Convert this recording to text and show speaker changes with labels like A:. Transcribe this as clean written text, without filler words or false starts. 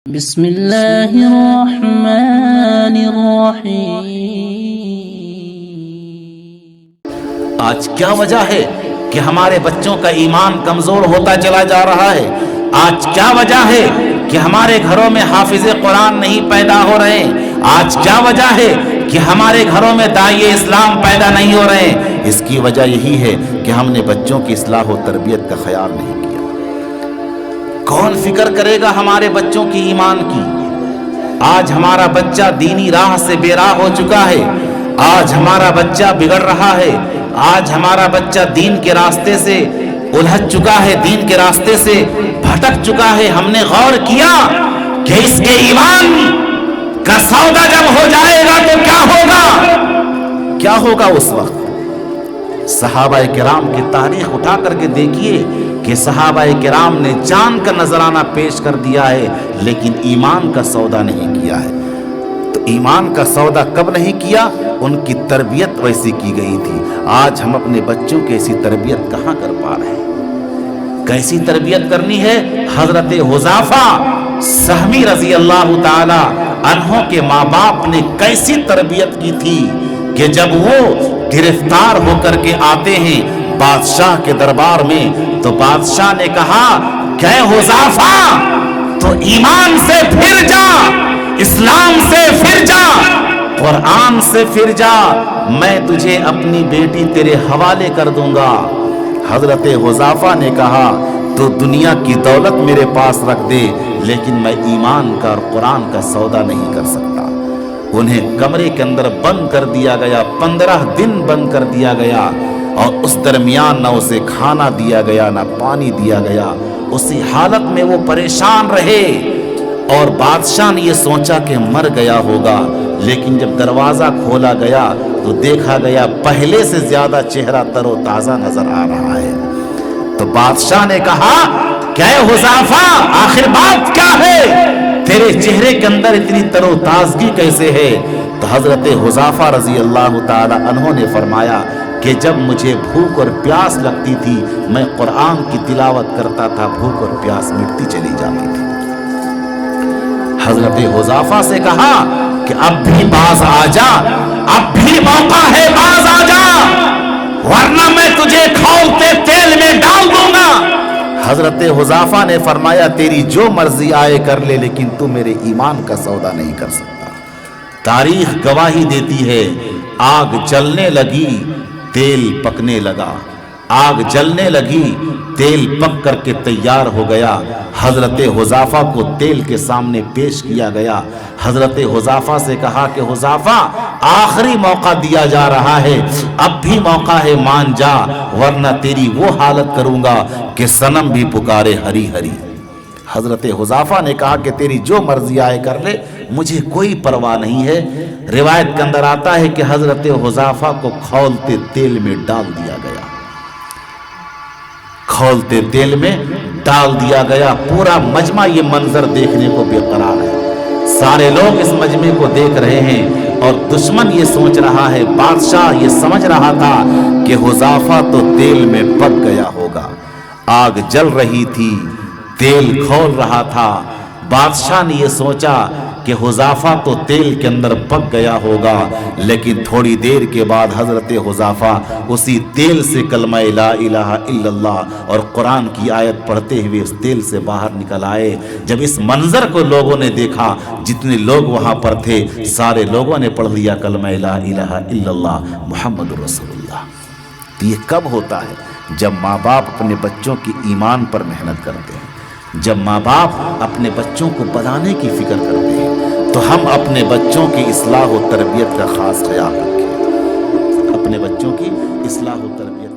A: بسم اللہ الرحمن الرحیم۔
B: آج کیا وجہ ہے کہ ہمارے بچوں کا ایمان کمزور ہوتا چلا جا رہا ہے؟ آج کیا وجہ ہے کہ ہمارے گھروں میں حافظ قرآن نہیں پیدا ہو رہے ہیں؟ آج کیا وجہ ہے کہ ہمارے گھروں میں داعی اسلام پیدا نہیں ہو رہے ہیں؟ اس کی وجہ یہی ہے کہ ہم نے بچوں کی اصلاح و تربیت کا خیال نہیں کیا۔ کون فکر کرے گا ہمارے بچوں کی ایمان کی؟ آج ہمارا بچہ دینی راہ سے بے راہ ہو چکا ہے، آج ہمارا بچہ بگڑ رہا ہے، آج ہمارا بچہ دین کے راستے سے الجھ چکا ہے، دین کے راستے سے بھٹک چکا ہے۔ ہم نے غور کیا کہ اس کے ایمان کا سودا جب ہو جائے گا تو کیا ہوگا؟ کیا ہوگا اس وقت؟ صحابہ کرام کی تاریخ اٹھا کر کے دیکھیے کہ صحابہ کرام نے جان کا نذرانہ پیش کر دیا ہے لیکن ایمان کا سودا نہیں کیا ہے۔ تو ایمان کا سودا کب نہیں کیا؟ ان کی تربیت ویسی کی گئی تھی۔ آج ہم اپنے بچوں کی ایسی تربیت کہاں کر پا رہے ہیں؟ کیسی تربیت کرنی ہے؟ حضرت حذیفہ سہمی رضی اللہ تعالی عنہ کے ماں باپ نے کیسی تربیت کی تھی کہ جب وہ گرفتار ہو کر کے آتے ہیں بادشاہ کے دربار میں تو بادشاہ نے کہا کہ حذیفہ تو ایمان سے پھر جا، اسلام سے پھر جا، قرآن سے پھر جا، میں تجھے اپنی بیٹی تیرے حوالے کر دوں گا۔ حضرت حذیفہ نے کہا تو دنیا کی دولت میرے پاس رکھ دے لیکن میں ایمان کا اور قرآن کا سودا نہیں کر سکتا۔ انہیں کمرے کے اندر بند کر دیا گیا، 15 دن بند کر دیا گیا اور اس درمیان نہ اسے کھانا دیا گیا نہ پانی دیا گیا۔ اسی حالت میں وہ پریشان رہے اور بادشاہ نے یہ سوچا کہ مر گیا ہوگا، لیکن جب دروازہ کھولا گیا تو دیکھا گیا پہلے سے زیادہ چہرہ تر و تازہ نظر آ رہا ہے۔ تو بادشاہ نے کہا کہ اے حذیفہ آخر بات کیا ہے؟ تیرے چہرے کے اندر اتنی تر و تازگی کیسے ہے؟ تو حضرت حذیفہ رضی اللہ تعالی عنہ نے فرمایا کہ جب مجھے بھوک اور پیاس لگتی تھی میں قرآن کی تلاوت کرتا تھا، بھوک اور پیاس مٹتی چلی جاتی تھی۔ حضرت حذیفہ سے کہا کہ اب بھی باز آ جا، اب بھی موقع ہے، باز آ جا ورنہ میں تجھے کھولتے تیل میں ڈال دوں گا۔ حضرت حذیفہ نے فرمایا تیری جو مرضی آئے کر لے لیکن تو میرے ایمان کا سودا نہیں کر سکتا۔ تاریخ گواہی دیتی ہے آگ جلنے لگی تیل پکنے لگا، آگ جلنے لگی تیل پک کر کے تیار ہو گیا۔ حضرت حذیفہ کو تیل کے سامنے پیش کیا گیا۔ حضرت حذیفہ سے کہا کہ حذیفہ آخری موقع دیا جا رہا ہے، اب بھی موقع ہے، مان جا ورنہ تیری وہ حالت کروں گا کہ صنم بھی پکارے ہری ہری۔ حضرت حذیفہ نے کہا کہ تیری جو مرضی آئے کر لے، مجھے کوئی پرواہ نہیں ہے۔ روایت کے اندر آتا ہے کہ حضرت حذیفہ کو کھولتے تیل میں ڈال دیا گیا، کھولتے تیل میں ڈال دیا گیا۔ پورا مجمع یہ منظر دیکھنے کو بے قرار ہے، سارے لوگ اس مجمع کو دیکھ رہے ہیں اور دشمن یہ سوچ رہا ہے، بادشاہ یہ سمجھ رہا تھا کہ حذیفہ تو تیل میں پک گیا ہوگا۔ آگ جل رہی تھی، تیل کھول رہا تھا، بادشاہ نے یہ سوچا کہ حذیفہ تو تیل کے اندر پک گیا ہوگا، لیکن تھوڑی دیر کے بعد حضرت حذیفہ اسی تیل سے کلمہ لا الہ الا اللہ اور قرآن کی آیت پڑھتے ہوئے اس تیل سے باہر نکل آئے۔ جب اس منظر کو لوگوں نے دیکھا، جتنے لوگ وہاں پر تھے سارے لوگوں نے پڑھ لیا کلمہ لا الہ الا اللہ محمد رسول اللہ۔ تو یہ کب ہوتا ہے؟ جب ماں باپ اپنے بچوں کی ایمان پر محنت کرتے ہیں، جب ماں باپ اپنے بچوں کو بنانے کی فکر کرتے ہیں، تو ہم اپنے بچوں کی اصلاح و تربیت کا خاص خیال رکھیں، اپنے بچوں کی اصلاح و تربیت